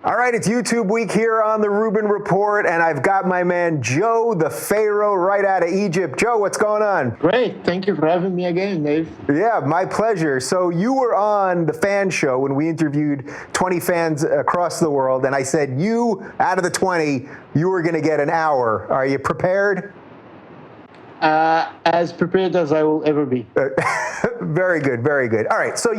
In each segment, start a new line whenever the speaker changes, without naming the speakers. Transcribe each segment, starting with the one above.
All right, it's YouTube week here on the Rubin Report, and I've got my man Joe, the Pharaoh, right out of Egypt. Joe, what's going on?
Great. Thank you for having me again, Dave.
Yeah, my pleasure. So you were on the fan show when we interviewed 20 fans across the world, and I said you, out of the 20, you were going to get an hour. Are you prepared?
As prepared as I will ever be.
Very good, very good. All right, so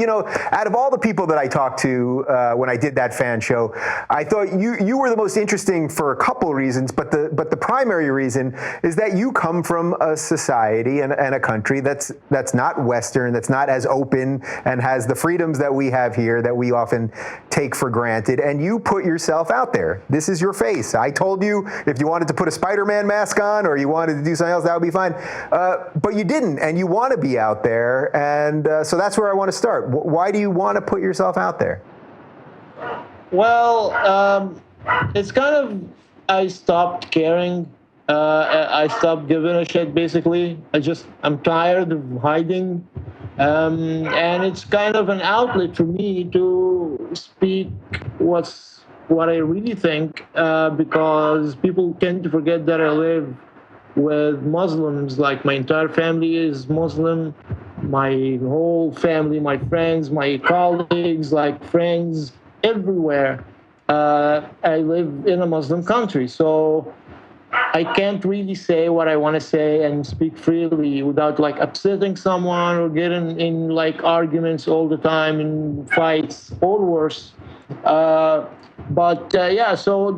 out of all the people that I talked to when I did that fan show, I thought you were the most interesting for a couple reasons, but the primary reason is that you come from a society and a country that's not Western, that's not as open and has the freedoms that we have here that we often take for granted, and you put yourself out there. This is your face. I told you if you wanted to put a Spider-Man mask on or you wanted to do something else, that would be fine. But you didn't, and you want to be out there, and so that's where I want to start. Why do you want to put yourself out there?
Well, it's kind of, I stopped caring. I stopped giving a shit, basically. I'm tired of hiding. And it's kind of an outlet for me to speak what I really think, because people tend to forget that I live with Muslims. Like, my entire family is Muslim. My whole family, my friends, my colleagues, like friends everywhere. I live in a Muslim country, so I can't really say what I want to say and speak freely without like upsetting someone or getting in like arguments all the time and fights or worse. Yeah, so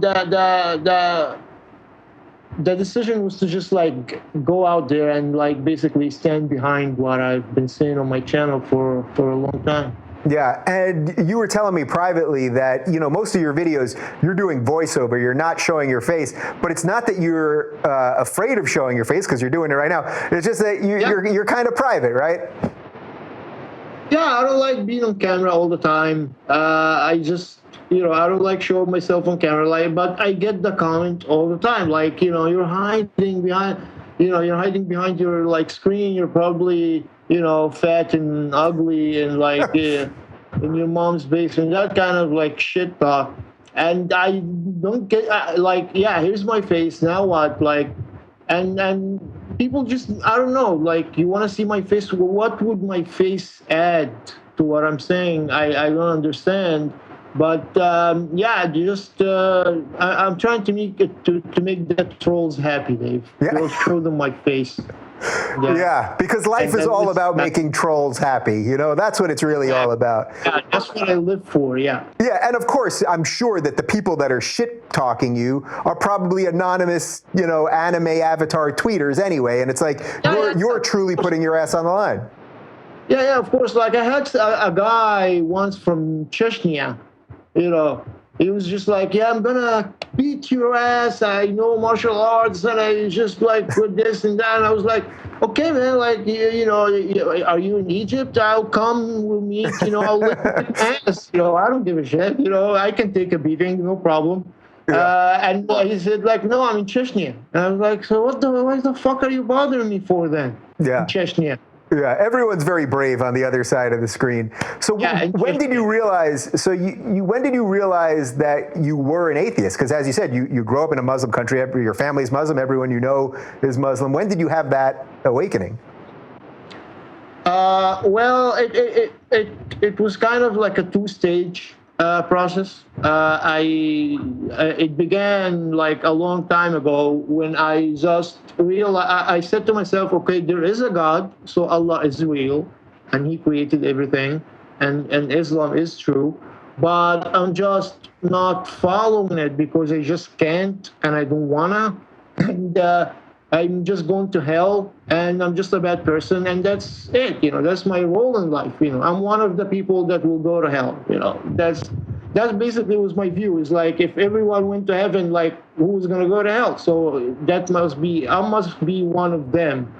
the decision was to just like go out there and like basically stand behind what I've been saying on my channel for a long time.
Yeah, and you were telling me privately that, most of your videos, you're doing voiceover, you're not showing your face, but it's not that you're afraid of showing your face because you're doing it right now. It's just that you're kind of private, right?
Yeah, I don't like being on camera all the time. I just, I don't like showing myself on camera, but I get the comment all the time, like, you're hiding behind, your like screen, you're probably, fat and ugly and like in your mom's basement, that kind of like shit talk. And I don't get here's my face, now what? Like, and people just, I don't know, like, you want to see my face? Well, what would my face add to what I'm saying? I don't understand. But I'm trying to make the trolls happy, Dave. Yeah. Show them my face.
Yeah, because life is all about making trolls happy. That's what it's really all about.
Yeah, that's what I live for. Yeah.
Yeah, and of course, I'm sure that the people that are shit talking you are probably anonymous, anime avatar tweeters anyway. And it's like you're truly putting your ass on the line.
Yeah, of course. Like, I had a guy once from Chechnya. He was just like, yeah, I'm gonna beat your ass. I know martial arts, and I just like with this and that. And I was like, okay, man, like, are you in Egypt? I'll come, we'll meet, I'll lick your ass. I don't give a shit. I can take a beating, no problem. Yeah. And he said, like, no, I'm in Chechnya. And I was like, so what the fuck are you bothering me for then?
Yeah.
In Chechnya.
Yeah, everyone's very brave on the other side of the screen. So when did you realize? So when did you realize that you were an atheist? Because as you said, you grew up in a Muslim country. Your family's Muslim. Everyone you know is Muslim. When did you have that awakening?
Well, it was kind of like a two-stage process. It began like a long time ago when I just realized, I said to myself, okay, there is a God, so Allah is real, and He created everything, and Islam is true, but I'm just not following it because I just can't, and I don't wanna, and I'm just going to hell, and I'm just a bad person, and that's it. That's my role in life. I'm one of the people that will go to hell. That basically was my view. Is like, if everyone went to heaven, like, who's gonna go to hell? So I must be one of them.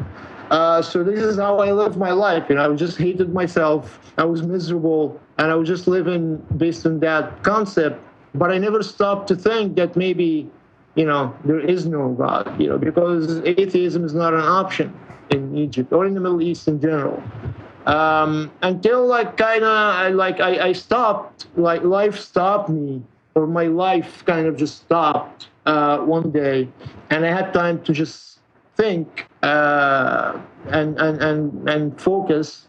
So this is how I lived my life. I just hated myself. I was miserable, and I was just living based on that concept. But I never stopped to think that maybe, there is no God, because atheism is not an option in Egypt or in the Middle East in general. Until I stopped, like, life stopped me or my life kind of just stopped one day, and I had time to just think and focus.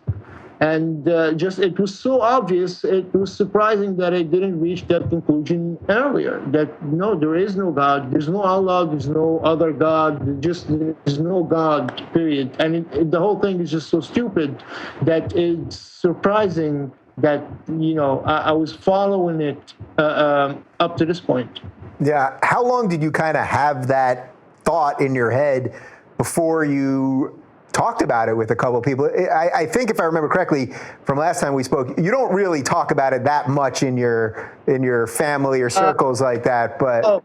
And just it was so obvious, it was surprising that I didn't reach that conclusion earlier, that no, there is no God, there's no Allah, there's no other God, there's no God, period. And the whole thing is just so stupid that it's surprising that, I was following it up to this point.
Yeah. How long did you kind of have that thought in your head before you talked about it with a couple of people? I think if I remember correctly from last time we spoke, you don't really talk about it that much in your family or circles like that. But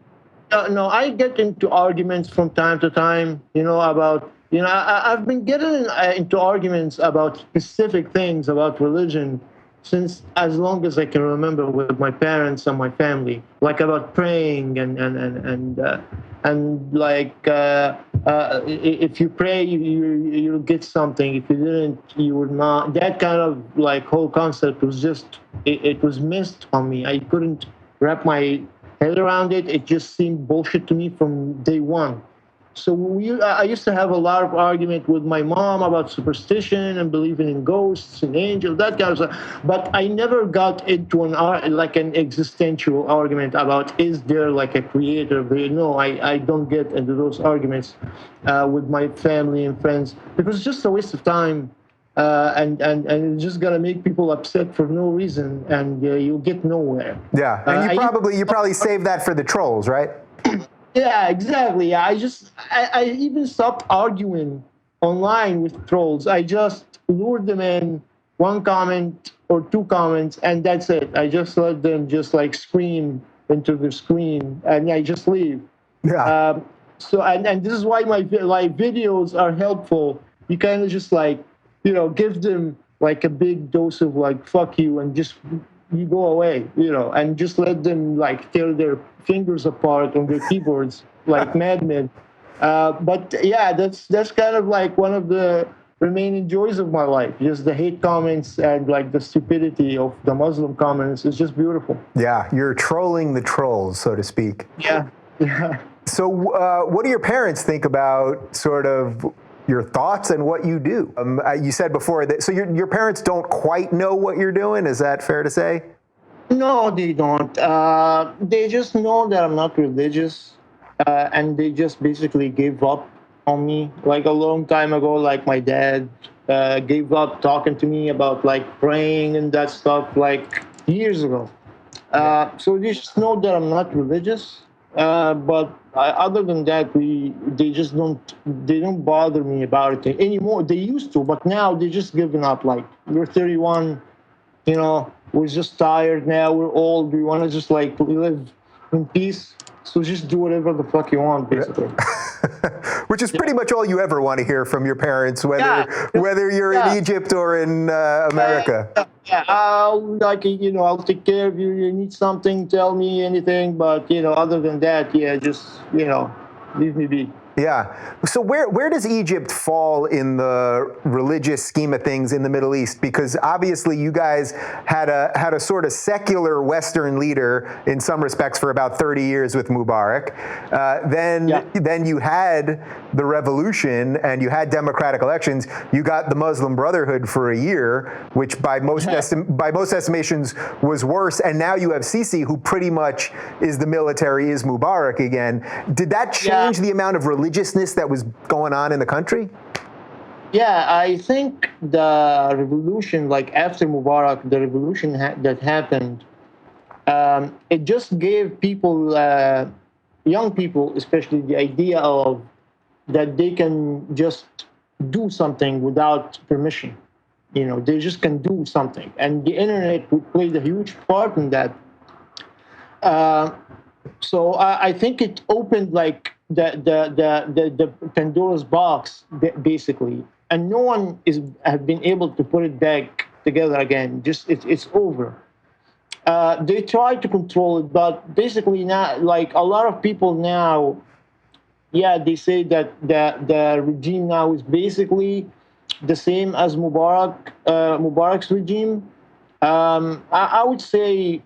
no, I get into arguments from time to time. About I've been getting into arguments about specific things about religion since as long as I can remember with my parents and my family, like about praying and like if you pray, you'll get something. If you didn't, you would not. That kind of like whole concept was just it was missed on me. I couldn't wrap my head around it. It just seemed bullshit to me from day one. So I used to have a lot of argument with my mom about superstition and believing in ghosts and angels, that kind of stuff. But I never got into an existential argument about is there like a creator? No, I don't get into those arguments with my family and friends because it's just a waste of time. And it's just gonna make people upset for no reason, and you'll get nowhere.
Yeah, and you probably save that for the trolls, right?
Yeah, exactly. I even stopped arguing online with trolls. I just lured them in one comment or two comments, and that's it. I just let them just like scream into the screen, and I just leave.
Yeah.
So and this is why my videos are helpful. You kind of just like give them like a big dose of like fuck you and just you go away, and just let them like tear their fingers apart on their keyboards like madmen. But yeah, that's kind of like one of the remaining joys of my life. Just the hate comments and like the stupidity of the Muslim comments is just beautiful.
Yeah, you're trolling the trolls, so to speak.
Yeah.
So what do your parents think about sort of your thoughts and what you do? You said before that, so your parents don't quite know what you're doing. Is that fair to say?
No, they don't. They just know that I'm not religious, and they just basically gave up on me. Like a long time ago, like my dad gave up talking to me about like praying and that stuff like years ago. So they just know that I'm not religious. But other than that, they don't bother me about it anymore. They used to, but now they're just giving up. Like we're 31, we're just tired now. We're old. We want to just like live in peace. So just do whatever the fuck you want, basically.
Which is pretty much all you ever want to hear from your parents, whether you're in Egypt or in America.
I'll take care of you. You need something, tell me anything. But other than that, just leave me be.
Yeah. So where does Egypt fall in the religious scheme of things in the Middle East? Because obviously you guys had a sort of secular Western leader in some respects for about 30 years with Mubarak. Then you had the revolution and you had democratic elections. You got the Muslim Brotherhood for a year, which by most estimations was worse. And now you have Sisi, who pretty much is the military, is Mubarak again. Did that change the amount of religiousness that was going on in the country?
Yeah, I think the revolution, like after Mubarak, the revolution that happened, it just gave people, young people especially, the idea of that they can just do something without permission. They just can do something. And the internet played a huge part in that. So I think it opened like the Pandora's box, basically, and no one have been able to put it back together again. Just it's over. They try to control it, but basically now, like a lot of people now, they say that the regime now is basically the same as Mubarak's regime. I would say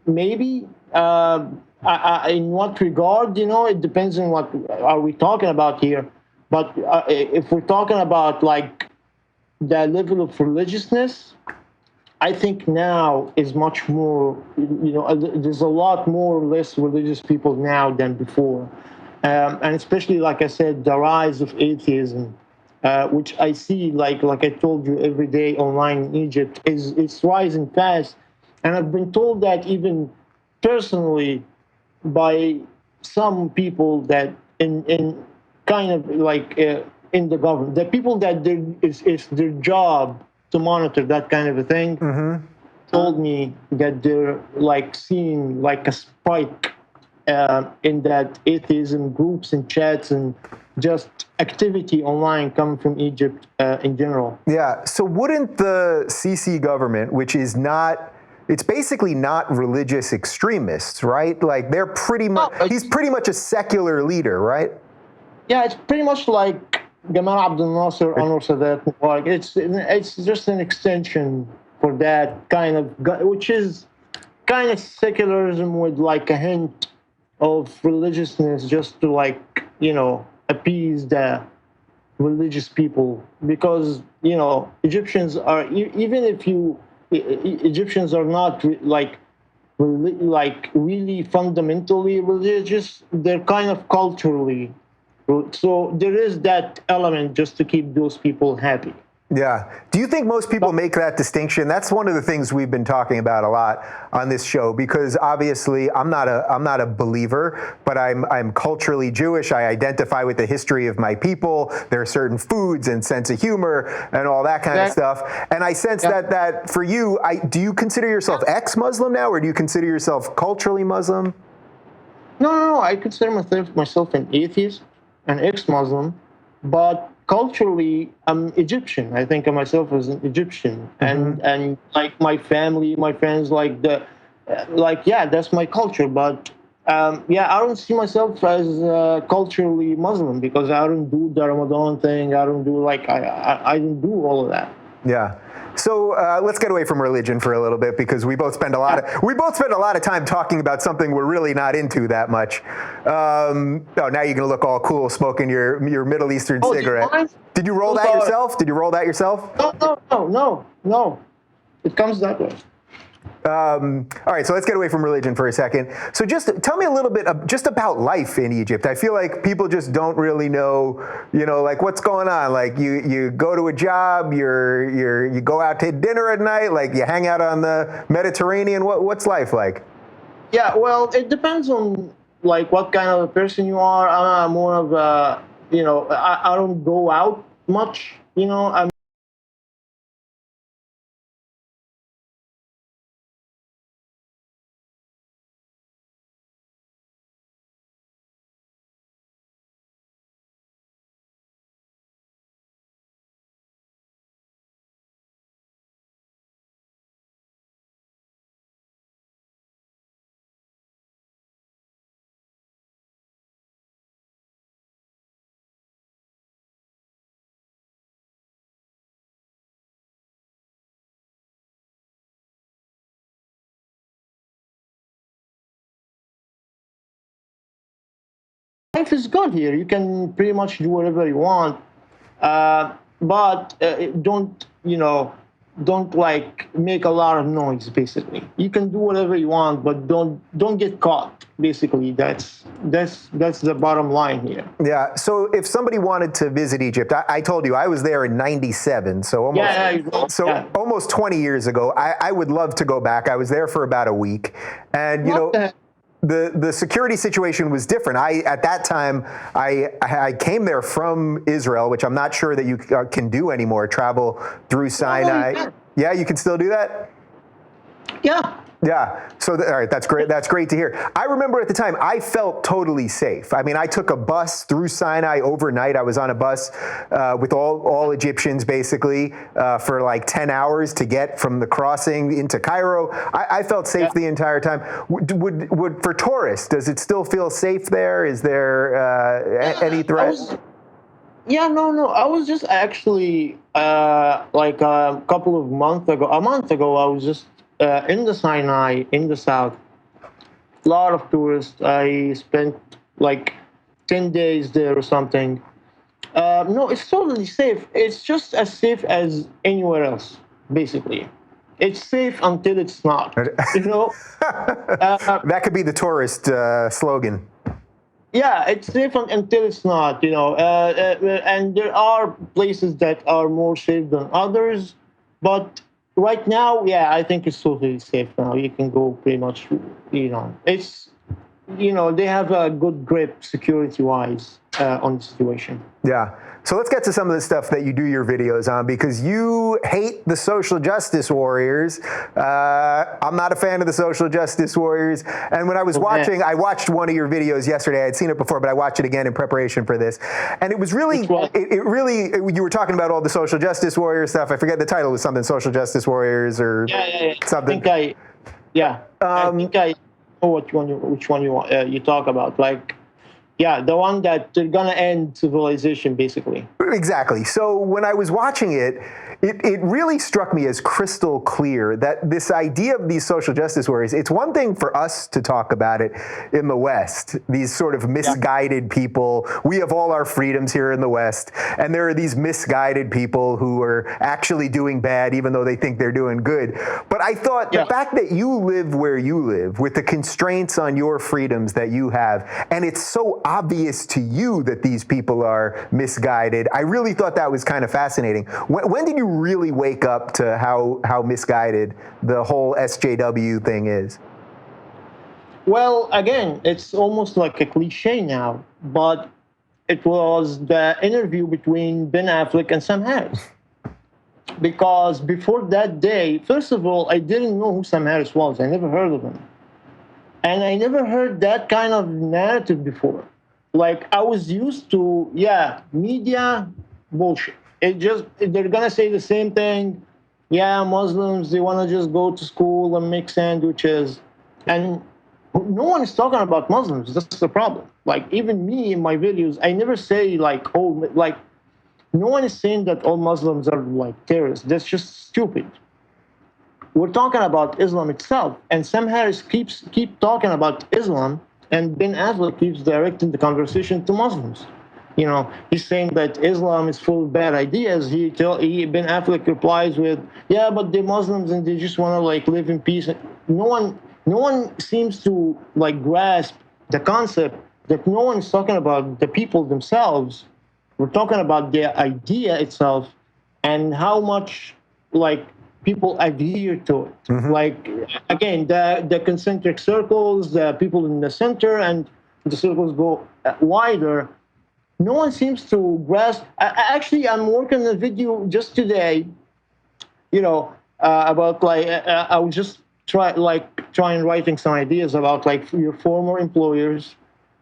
maybe. In what regard, it depends on what are we talking about here. But if we're talking about like the level of religiousness, I think now is much more, there's a lot more or less religious people now than before. And especially, like I said, the rise of atheism, which I see, like I told you, every day online in Egypt, it's rising fast. And I've been told that even personally by some people that in kind of like in the government, the people that it's their job to monitor that kind of a thing, told me that they're like seeing like a spike in that atheism groups and chats and just activity online coming from Egypt in general.
Yeah. So wouldn't the Sisi government, which is not, it's basically not religious extremists, right? Like they're pretty much, he's pretty much a secular leader, right?
Yeah, it's pretty much like Gamal Abdel Nasser, Anwar Sadat Mubarak. It's just an extension for that kind of, which is kind of secularism with like a hint of religiousness, just to like appease the religious people, because Egyptians are, even if Egyptians are not like really fundamentally religious, they're kind of culturally. So there is that element just to keep those people happy.
Yeah. Do you think most people make that distinction? That's one of the things we've been talking about a lot on this show, because obviously I'm not a believer, but I'm culturally Jewish. I identify with the history of my people. There are certain foods and sense of humor and all that kind of stuff. And I sense that for you, do you consider yourself ex-Muslim now, or do you consider yourself culturally Muslim?
No. I consider myself an atheist, an ex-Muslim, but culturally, I'm Egyptian. I think of myself as an Egyptian, and like my family, my friends, that's my culture. But I don't see myself as culturally Muslim, because I don't do the Ramadan thing. I don't do I don't do all of that.
Yeah. So let's get away from religion for a little bit, because we both spend a lot of time talking about something we're really not into that much. Now you're gonna look all cool smoking your Middle Eastern cigarette. Did you roll that yourself? Did you roll that yourself?
No. It comes that way.
All right, so let's get away from religion for a second. So just tell me a little bit just about life in Egypt. I feel like people just don't really know, like what's going on. Like you go to a job, you go out to dinner at night, like you hang out on the Mediterranean. What's life like?
Yeah, well, it depends on like what kind of a person you are. I'm more of a, I don't go out much. I'm life is good here. You can pretty much do whatever you want, but don't like make a lot of noise. Basically, you can do whatever you want, but don't get caught. Basically, that's the bottom line here.
Yeah. So if somebody wanted to visit Egypt, I told you I was there in '97, so almost 20 years ago. I would love to go back. I was there for about a week, and the security situation was different. At that time, I came there from Israel, which I'm not sure that you can do anymore, travel through Sinai. Yeah, you can still do that?
Yeah.
Yeah. So, all right, that's great. That's great to hear. I remember at the time, I felt totally safe. I mean, I took a bus through Sinai overnight. I was on a bus with all Egyptians, basically, for like 10 hours to get from the crossing into Cairo. I felt safe the entire time. Would for tourists, does it still feel safe there? Is there any threat?
No. I was just actually like a month ago, I was just in the Sinai, in the south, lot of tourists. I spent like 10 days there or something. No, it's totally safe. It's just as safe as anywhere else, basically. It's safe until it's not. You know,
That could be the tourist slogan.
yeah, it's safe until it's not. You know, and there are places that are more safe than others, but right now, yeah, I think it's totally safe now. You can go pretty much. You know, it's they have a good grip security-wise on the situation.
Yeah. So let's get to some of the stuff that you do your videos on, because you hate the social justice warriors. I'm not a fan of the social justice warriors. And when I was watching, I watched one of your videos yesterday. I'd seen it before, but I watched it again in preparation for this. And it was really, you were talking about all the social justice warrior stuff. I forget the title was something, social justice warriors or something.
I think I know which one you talk about. Like, yeah, the one that they're gonna end civilization, basically.
Exactly. So when I was watching it, it really struck me as crystal clear that this idea of these social justice warriors, it's one thing for us to talk about it in the West, these sort of misguided people. We have all our freedoms here in the West, and there are these misguided people who are actually doing bad even though they think they're doing good. But I thought the fact that you live where you live with the constraints on your freedoms that you have, and it's so obvious to you that these people are misguided, I really thought that was kind of fascinating. When did you really wake up to how misguided the whole SJW thing is?
Well, again, it's almost like a cliche now, but it was the interview between Ben Affleck and Sam Harris. Because before that day, first of all, I didn't know who Sam Harris was. I never heard of him. And I never heard that kind of narrative before. Like, I was used to, media bullshit. They're gonna say the same thing. Yeah, Muslims, they wanna just go to school and make sandwiches. And no one is talking about Muslims. That's the problem. Like, even me in my videos, I never say like, no one is saying that all Muslims are like terrorists. That's just stupid. We're talking about Islam itself. And Sam Harris keep talking about Islam, and Ben Affleck keeps directing the conversation to Muslims. You know, he's saying that Islam is full of bad ideas. Ben Affleck replies with, "Yeah, but they're Muslims and they just want to like live in peace." No one seems to like grasp the concept that no one is talking about the people themselves. We're talking about the idea itself and how much like people adhere to it. Mm-hmm. Like, again, the concentric circles, the people in the center, and the circles go wider. No one seems to grasp. Actually, I'm working on a video just today, about like, I was just trying writing some ideas about like your former employers,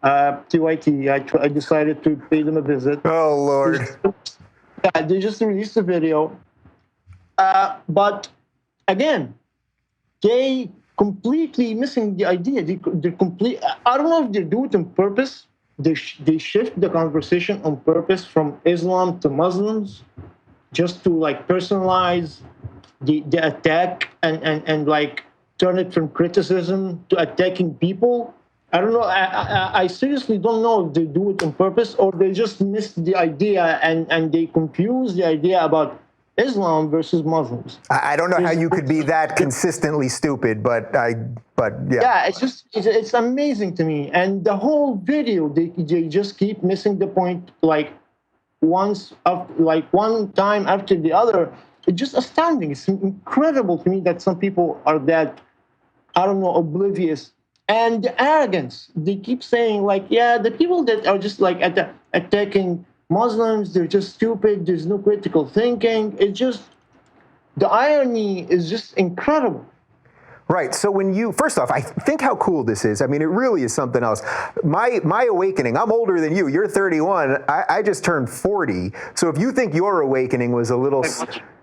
TYT. I decided to pay them a visit.
Oh, Lord.
They just released a video. But again, they completely missing the idea. They're complete. I don't know if they do it on purpose. They shift the conversation on purpose from Islam to Muslims, just to like personalize the attack and like turn it from criticism to attacking people. I don't know. I seriously don't know if they do it on purpose or they just miss the idea and they confuse the idea about Islam versus Muslims.
I don't know how you could be that consistently stupid, but yeah.
Yeah, it's amazing to me. And the whole video, they just keep missing the point, like one time after the other. It's just astounding. It's incredible to me that some people are that, I don't know, oblivious. And the arrogance, they keep saying like, yeah, the people that are just like attacking Muslims, they're just stupid. There's no critical thinking. It's just, the irony is just incredible.
Right. So first off, I think how cool this is. I mean, it really is something else. My awakening, I'm older than you. You're 31. I just turned 40. So if you think your awakening was a little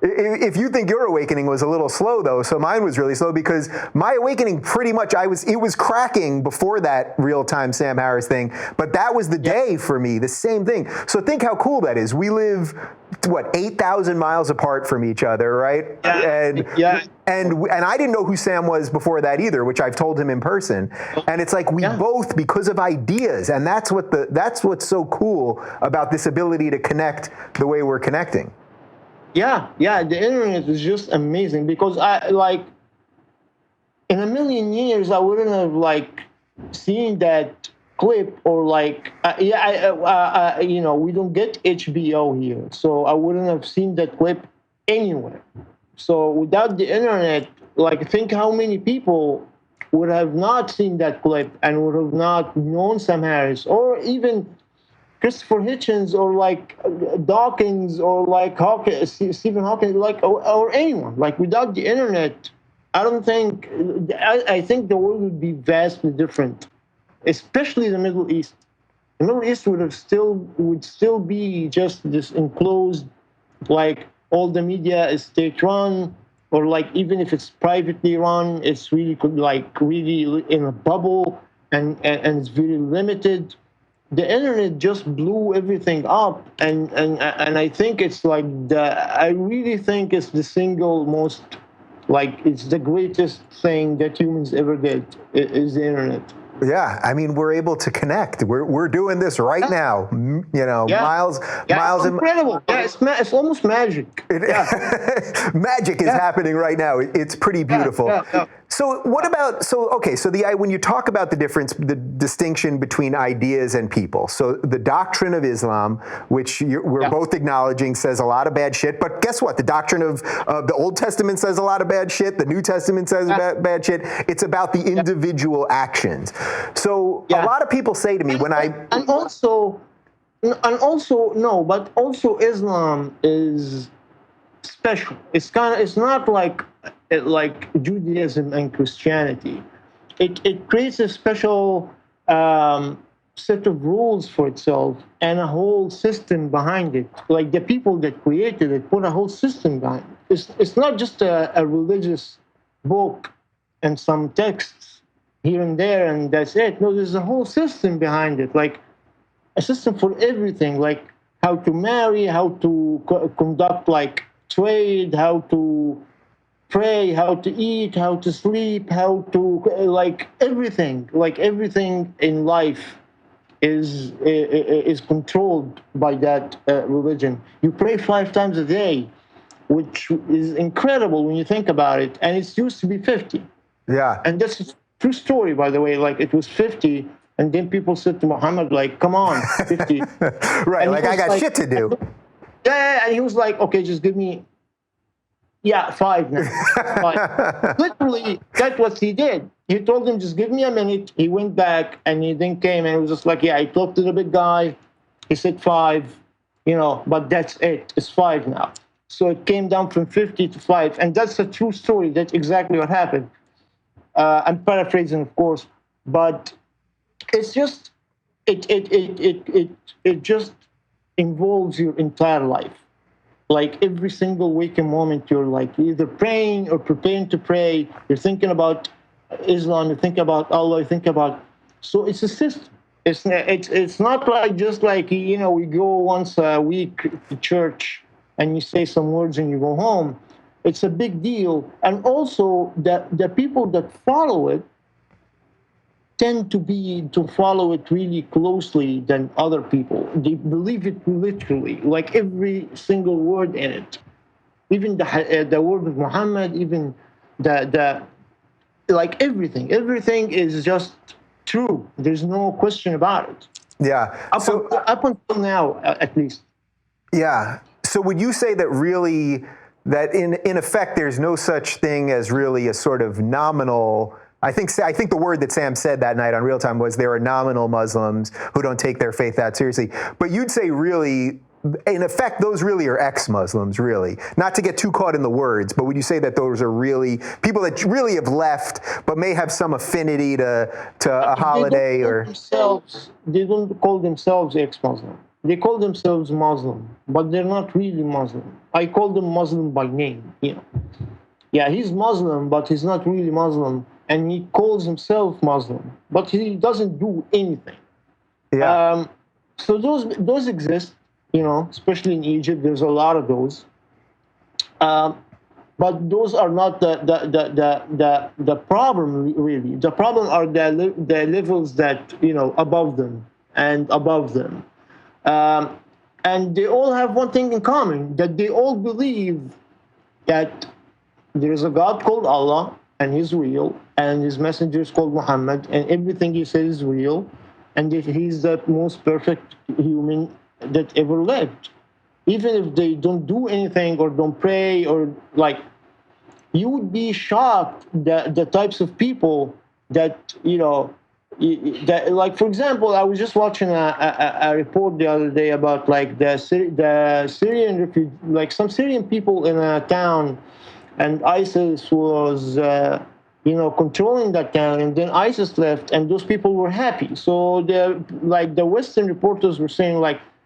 If you think your awakening was a little slow, though, so mine was really slow because my awakening pretty much, it was cracking before that real-time Sam Harris thing, but that was the day for me, the same thing. So think how cool that is. We live, what, 8,000 miles apart from each other, right? And I didn't know who Sam was before that either, which I've told him in person. And it's like we both, because of ideas, and that's what's so cool about this ability to connect the way we're connecting.
Yeah, the internet is just amazing because in a million years I wouldn't have seen that clip or we don't get HBO here, so I wouldn't have seen that clip anywhere. So without the internet, think how many people would have not seen that clip and would have not known Sam Harris or even Christopher Hitchens or Dawkins or Stephen Hawking, or anyone. Without the internet, I don't think, I think the world would be vastly different, especially the Middle East. The Middle East would still be just this enclosed, all the media is state-run, or even if it's privately run, it's really really in a bubble and it's very limited. The internet just blew everything up, and I think it's I really think it's the single most, it's the greatest thing that humans ever did is the internet.
Yeah, I mean, we're able to connect. We're doing this right now. Miles.
It's incredible. It's almost magic.
Magic is happening right now. It's pretty beautiful. So what about, when you talk about the difference, the distinction between ideas and people, so the doctrine of Islam, which we're both acknowledging says a lot of bad shit, but guess what? The doctrine of the Old Testament says a lot of bad shit, the New Testament says bad shit. It's about the individual actions. So a lot of people say to me but also Islam is special. It's not like Judaism and Christianity. It creates a special set of rules for itself and a whole system behind it. The people that created it put a whole system behind it. It's not just a religious book and some texts here and there and that's it. No, there's a whole system behind it, a system for everything, how to marry, how to conduct trade, how to pray, how to eat, how to sleep, how to everything. Everything in life is controlled by that religion. You pray 5 times a day, which is incredible when you think about it, and it used to be 50. Yeah.
And that's a true story, by the way. It was 50, and then people said to Muhammad, come on, 50.
Right, I got shit to do.
Yeah, and he was okay, just give me 5 now. 5. Literally, that's what he did. He told him, just give me a minute. He went back, and he then came, and it was just I talked to the big guy. He said 5, but that's it. It's 5 now. So it came down from 50 to 5, and that's a true story. That's exactly what happened. I'm paraphrasing, of course, but it's just it just involves your entire life. Every single waking moment, you're either praying or preparing to pray. You're thinking about Islam. You think about Allah. You think about. So it's a system. It's not just we go once a week to church and you say some words and you go home. It's a big deal. And also the people that follow it tend to follow it really closely than other people. They believe it literally, every single word in it. Even the word of Muhammad, even the everything. Everything is just true. There's no question about it.
Yeah.
Up until now, at least.
Yeah. So would you say that really, that in effect, there's no such thing as really a sort of nominal, I think the word that Sam said that night on Real Time was there are nominal Muslims who don't take their faith that seriously. But you'd say really, in effect, those really are ex-Muslims, really. Not to get too caught in the words, but would you say that those are really people that really have left, but may have some affinity to a holiday or...
They don't call themselves ex-Muslim. they call themselves Muslim, but they're not really Muslim. I call them Muslim by name. Yeah, he's Muslim, but he's not really Muslim, and he calls himself Muslim, but he doesn't do anything.
Yeah.
So those exist, especially in Egypt. There's a lot of those, but those are not the problem really. The problem are the levels that above them and above them, and they all have one thing in common, that they all believe that there is a God called Allah, and He's real, and His messenger is called Muhammad, and everything He says is real, and that He's the most perfect human that ever lived. Even if they don't do anything or don't pray or you would be shocked that the types of people that that, for example, I was just watching a report the other day about the Syrian refugee, some Syrian people in a town, and ISIS was controlling that town, and then ISIS left, and those people were happy. So the Western reporters were saying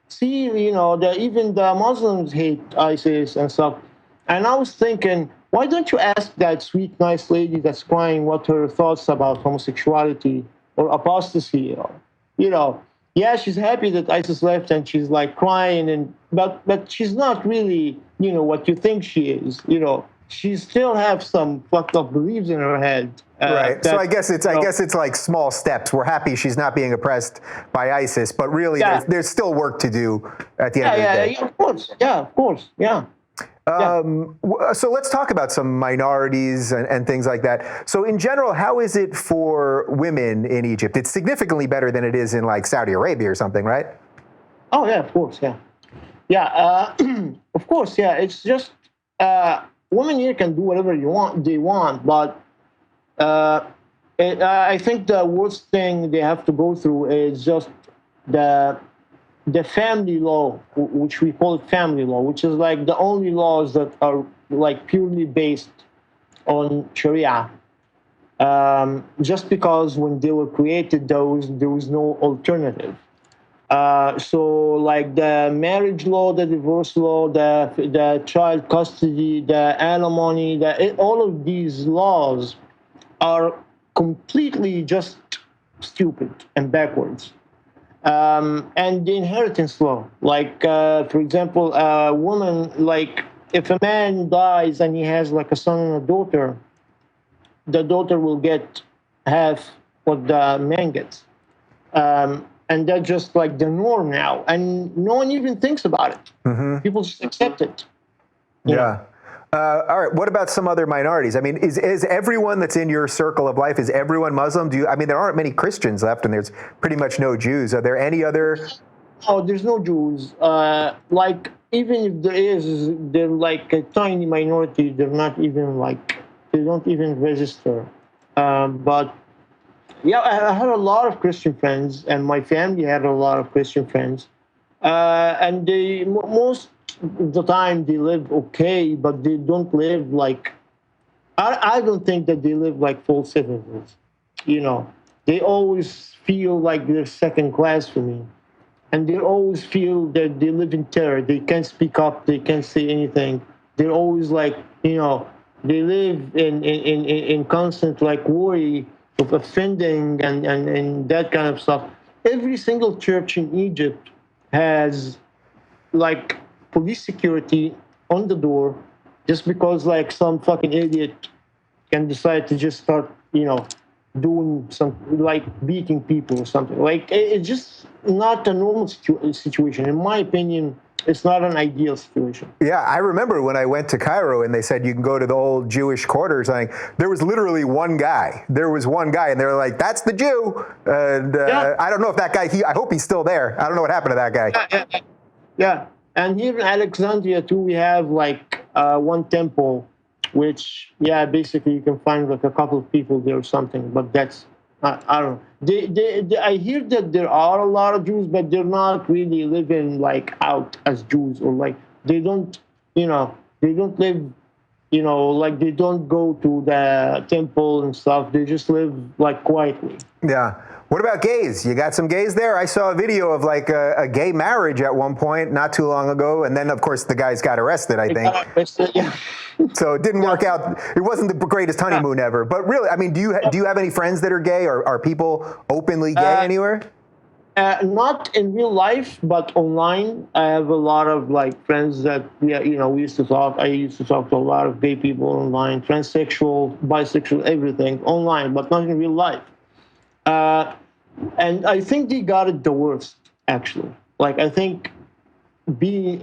see, even the Muslims hate ISIS and stuff. And I was thinking, why don't you ask that sweet, nice lady that's crying what her thoughts about homosexuality or apostasy are? Yeah, she's happy that ISIS left, and she's crying, but she's not really, what you think she is. She still have some fucked up beliefs in her head.
Right. So I guess it's like small steps. We're happy she's not being oppressed by ISIS, but really there's still work to do at the end of the day.
Yeah, of course. Yeah, of course. Yeah.
So let's talk about some minorities and things like that. So in general, how is it for women in Egypt? It's significantly better than it is in Saudi Arabia or something, right?
Oh yeah, of course. Yeah. Yeah. Of course. Yeah. It's just women here can do whatever they want, but I think the worst thing they have to go through is just the family law, which we call it family law, which is the only laws that are purely based on Sharia. Just because when they were created, there was no alternative. So the marriage law, the divorce law, the child custody, the alimony, all of these laws are completely just stupid and backwards. And the inheritance law, for example, a woman, if a man dies and he has a son and a daughter, the daughter will get half what the man gets. And that's just the norm now. And no one even thinks about it. Mm-hmm. People just accept it.
Yeah. All right. What about some other minorities? I mean, is everyone that's in your circle of life, is everyone Muslim? There aren't many Christians left, and there's pretty much no Jews. Are there any other?
Oh, there's no Jews. Even if there is, they're a tiny minority. They're not even they don't even register. But yeah, I had a lot of Christian friends, and my family had a lot of Christian friends. And most of the time they live okay, but they don't live I don't think that they live like full citizens. They always feel like they're second class for me. And they always feel that they live in terror. They can't speak up. They can't say anything. They're always they live in constant worry of offending and that kind of stuff. Every single church in Egypt has police security on the door, just because some fucking idiot can decide to just start doing some beating people or something. It's just not a normal situation. In my opinion, it's not an ideal situation.
Yeah, I remember when I went to Cairo and they said you can go to the old Jewish quarters. There was literally one guy. There was one guy, and they were like, "That's the Jew." And I don't know if that guy. I hope he's still there. I don't know what happened to that guy.
Yeah. And here in Alexandria too, we have one temple, which basically you can find a couple of people there or something. But that's I don't know. I hear that there are a lot of Jews, but they're not really living out as Jews, or they don't they don't live Like they don't go to the temple and stuff. They just live like quietly.
Yeah. What about gays? You got some gays there? I saw a video of like a gay marriage at one point not too long ago, and then of course the guys got arrested, I think.
Yeah.
So it didn't work out. It wasn't the greatest honeymoon ever. But really, I mean, do you have any friends that are gay, or are people openly gay anywhere?
Not in real life, but online. I have a lot of like friends that we used to talk. I used to talk to a lot of gay people online, transsexual, bisexual, everything online, but not in real life. And I think they got it the worst, actually. Like I think me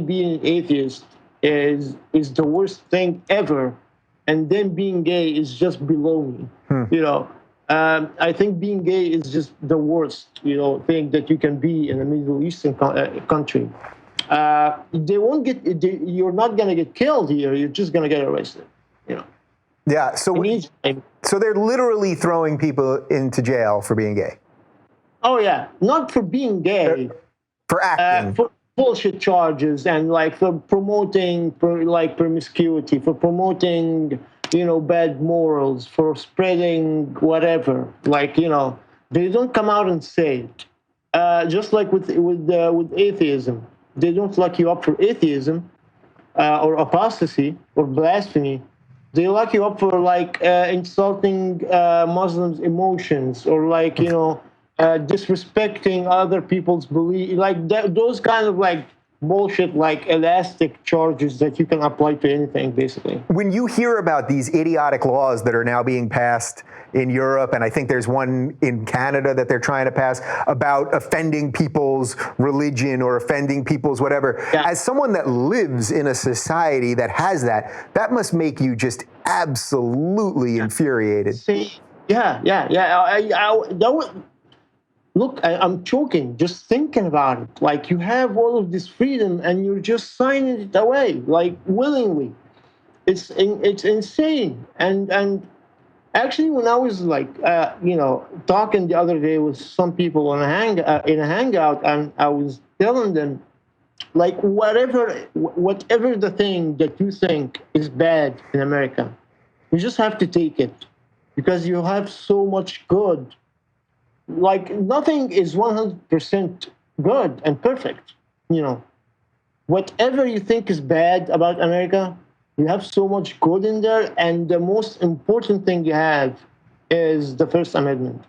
being an atheist is the worst thing ever, and then being gay is just below me. I think being gay is just the worst, thing that you can be in a Middle Eastern country. You're not gonna get killed here. You're just gonna get arrested.
Yeah. So they're literally throwing people into jail for being gay.
Oh yeah, not for being gay.
For acting.
For bullshit charges and like for promoting promiscuity, for promoting bad morals, for spreading whatever. They don't come out and say it. Just like with atheism, they don't lock you up for atheism or apostasy or blasphemy. They lock you up for insulting Muslims' emotions or disrespecting other people's beliefs, those kind of bullshit, elastic charges that you can apply to anything, basically.
When you hear about these idiotic laws that are now being passed in Europe, and I think there's one in Canada that they're trying to pass about offending people's religion or offending people's whatever, as someone that lives in a society that has that must make you just absolutely infuriated.
Look, I'm choking just thinking about it. You have all of this freedom and you're just signing it away, willingly. It's insane. And actually, when I was talking the other day with some people in a hangout, and I was telling them, whatever the thing that you think is bad in America, you just have to take it because you have so much good. Nothing is 100% good and perfect. Whatever you think is bad about America, you have so much good in there. And the most important thing you have is the First Amendment,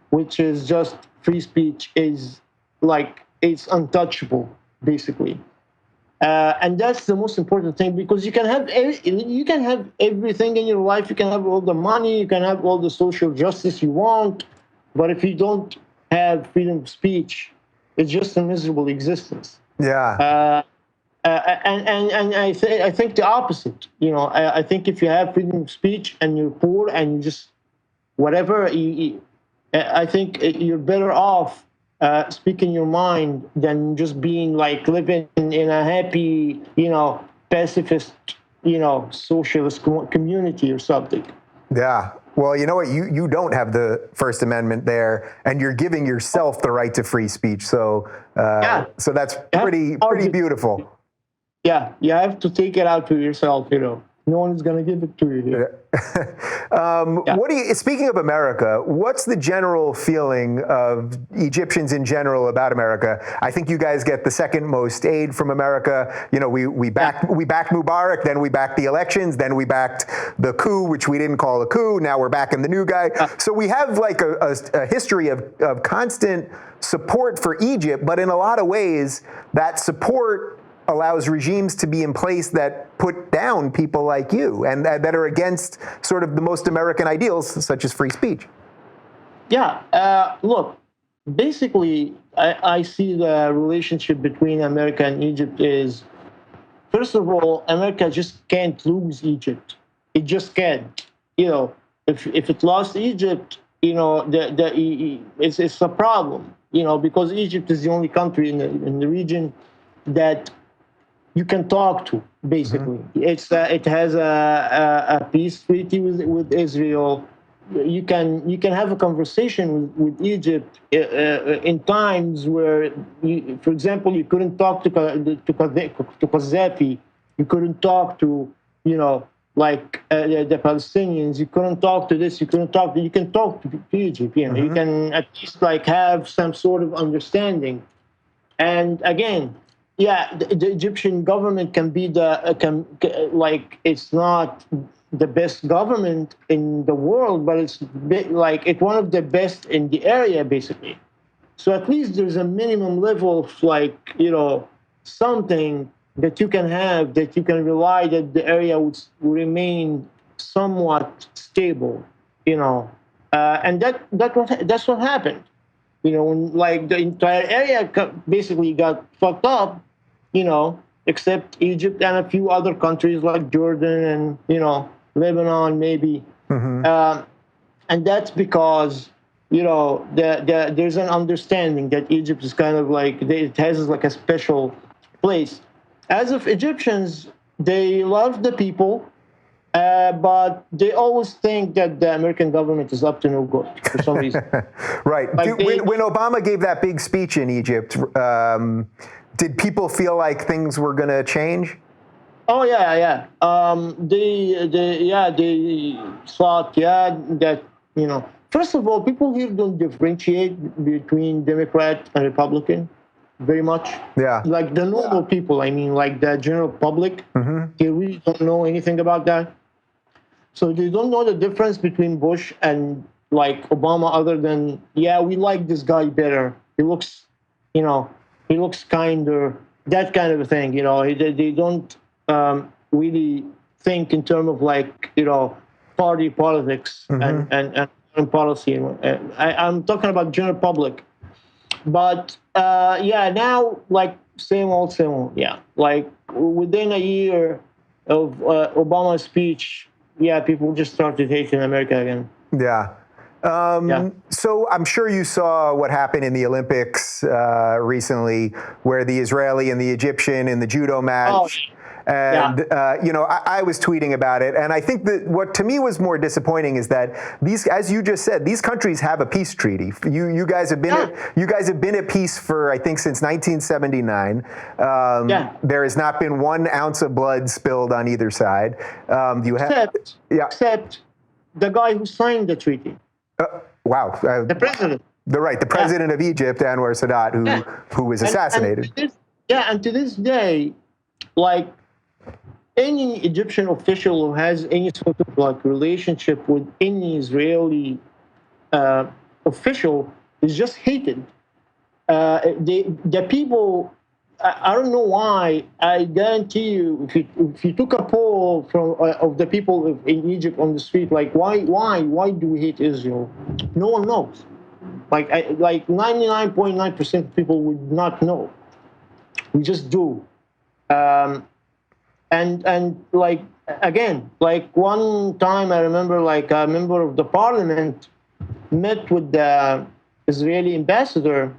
which is just free speech is it's untouchable, basically. And that's the most important thing, because you can have everything in your life. You can have all the money, you can have all the social justice you want. But if you don't have freedom of speech, it's just a miserable existence.
Yeah.
And I think the opposite. I think if you have freedom of speech and you're poor and you just whatever, I think you're better off speaking your mind than just being living in a happy, pacifist, socialist community or something.
Yeah. Well, you know what? You don't have the First Amendment there, and you're giving yourself the right to free speech. So, so that's pretty beautiful.
Yeah, you have to take it out to yourself. No one's going to give it to you.
What do you? Speaking of America, what's the general feeling of Egyptians in general about America? I think you guys get the second most aid from America. We backed Mubarak, then we backed the elections, then we backed the coup, which we didn't call a coup. Now we're backing the new guy. So we have a history of constant support for Egypt, but in a lot of ways, that support allows regimes to be in place that put down people like you and that are against sort of the most American ideals, such as free speech.
Yeah. Look, basically, I see the relationship between America and Egypt is, first of all, America just can't lose Egypt. It just can't. If it lost Egypt, it's a problem. Because Egypt is the only country in the region that you can talk to, basically. Mm-hmm. It has a peace treaty with Israel. You can have a conversation with Egypt in times where, for example, you couldn't talk to Gaddafi. You couldn't talk to, like the Palestinians. You couldn't talk to this. You couldn't talk to. You can talk to Egypt. You can at least like have some sort of understanding. And again, yeah, the Egyptian government can be like it's not the best government in the world, but it's like it's one of the best in the area, basically. So at least there's a minimum level of like something that you can have, that you can rely that the area would remain somewhat stable, and that's what happened. When like the entire area basically got fucked up, except Egypt and a few other countries like Jordan and Lebanon maybe, and that's because there's an understanding that Egypt is kind of like it has like a special place. As of Egyptians, they love the people, but they always think that the American government is up to no good for some reason.
Right.
Like
when Obama gave that big speech in Egypt, did people feel like things were going to change?
Oh yeah. They thought that First of all, people here don't differentiate between Democrat and Republican very much.
Yeah.
Like the normal people, I mean, like the general public, they really don't know anything about that. So they don't know the difference between Bush and like Obama, other than, we like this guy better. He looks kinder, that kind of a thing. They don't really think in terms of like, party politics and policy. I'm talking about general public. But now like same old. Yeah, like within a year of Obama's speech, people just started hating America again.
Yeah. So I'm sure you saw what happened in the Olympics recently, where the Israeli and the Egyptian in the judo match. And, I was tweeting about it. And I think that what to me was more disappointing is that these, as you just said, these countries have a peace treaty. You guys have been at peace for, I think, since 1979. There has not been 1 ounce of blood spilled on either side.
Except the guy who signed the treaty.
Wow.
The president.
The president of Egypt, Anwar Sadat, who was assassinated.
And to this day, like, any Egyptian official who has any sort of like relationship with any Israeli official is just hated. The people, I don't know why. I guarantee you, if you took a poll of the people in Egypt on the street, like why do we hate Israel? No one knows. Like 99.9% of people would not know. We just do. And like, again, like one time I remember like a member of the parliament met with the Israeli ambassador,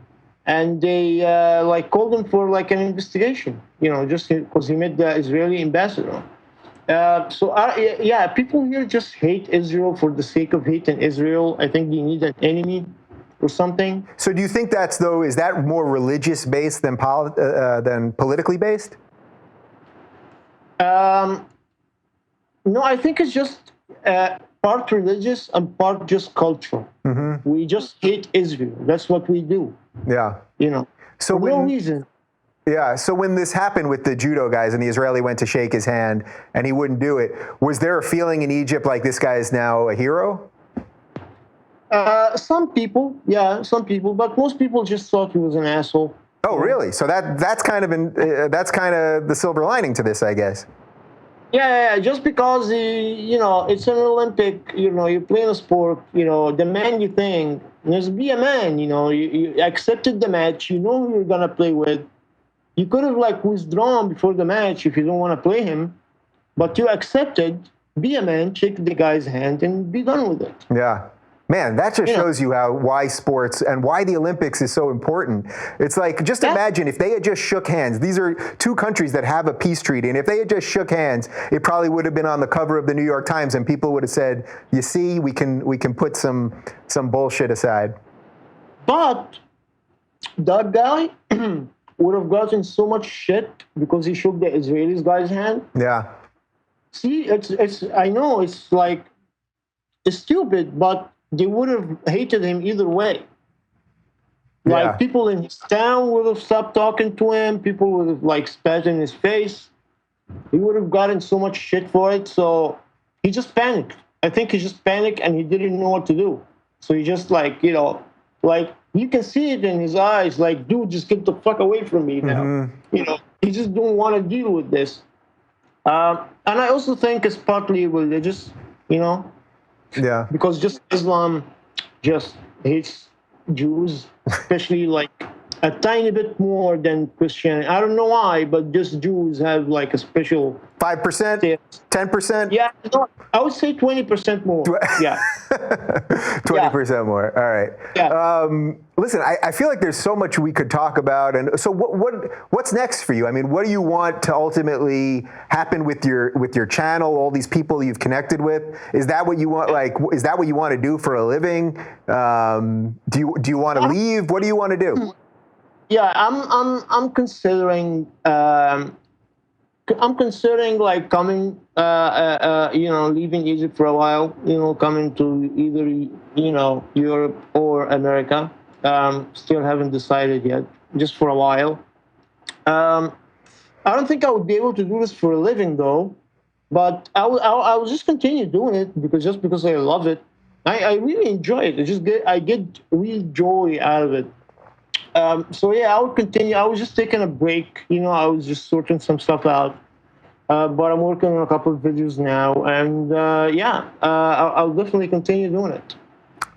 and they like called him for like an investigation, just because he met the Israeli ambassador. People here just hate Israel for the sake of hating Israel. I think they need an enemy or something.
So do you think is that more religious based than politically based?
No, I think it's just part religious and part just cultural. We just hate Israel. That's what we do.
Yeah.
So for no reason.
Yeah. So when this happened with the judo guys and the Israeli went to shake his hand and he wouldn't do it, was there a feeling in Egypt like this guy is now a hero?
Some people, but most people just thought he was an asshole.
Oh, really? So that's kind of the silver lining to this, I guess.
Yeah. Just because it's an Olympic, you're playing a sport, the man thing. Just be a man, you accepted the match, who you're gonna play with. You could have like withdrawn before the match if you don't want to play him, but you accepted. Be a man, shake the guy's hand, and be done with it.
Yeah. Man, that just shows you why sports and why the Olympics is so important. It's like, just imagine if they had just shook hands. These are 2 countries that have a peace treaty, and if they had just shook hands, it probably would have been on the cover of the New York Times, and people would have said, "You see, we can put some bullshit aside."
But that guy would have gotten so much shit because he shook the Israelis guy's hand.
Yeah.
See, it's I know it's like it's stupid, but they would have hated him either way.
Yeah.
Like people in his town would have stopped talking to him. People would have like spat in his face. He would have gotten so much shit for it. So he just panicked. I think he just panicked and he didn't know what to do. So he just like, like you can see it in his eyes, like, dude, just get the fuck away from me now. He just don't want to deal with this. And I also think it's partly religious,
Yeah.
because just Islam just hates Jews, especially like a tiny bit more than Christianity. I don't know why, but just Jews have like a special
5%, 10%.
Yeah, no, I would say 20% more. Yeah,
20% more. All right.
Yeah.
Listen, I feel like there's so much we could talk about, and so what's next for you? I mean, what do you want to ultimately happen with your channel? All these people you've connected with, is that what you want? Like, is that what you want to do for a living? Do you want to leave? What do you want to do?
Yeah, I'm considering. I'm considering like coming, leaving Egypt for a while, coming to either, Europe or America. Still haven't decided yet, just for a while. I don't think I would be able to do this for a living though, but I will just continue doing it because I love it. I really enjoy it. I get real joy out of it. So yeah, I would continue. I was just taking a break. I was just sorting some stuff out. But I'm working on a couple of videos now, and I'll definitely continue doing it.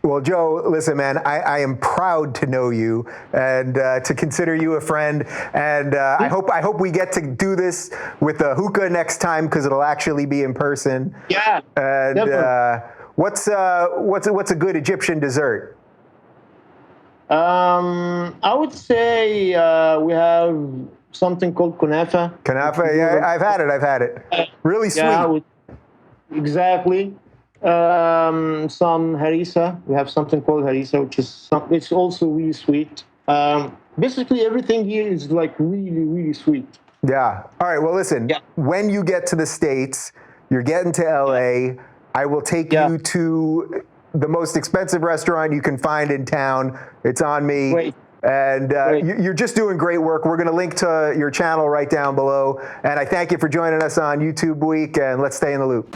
Well, Joe, listen, man, I am proud to know you and to consider you a friend. And I hope we get to do this with a hookah next time because it'll actually be in person.
Yeah.
And what's a good Egyptian dessert?
I would say we have something called kunafa.
Kunafa, yeah, I've had it. Really sweet.
Yeah, exactly. Some harissa. We have something called harissa, which is it's also really sweet. Basically, everything here is like really, really sweet.
Yeah. All right. Well, listen.
Yeah.
When you get to the States, you're getting to LA. I will take you to the most expensive restaurant you can find in town. It's on me.
Great.
And you're just doing great work. We're going to link to your channel right down below. And I thank you for joining us on YouTube Week, and let's stay in the loop.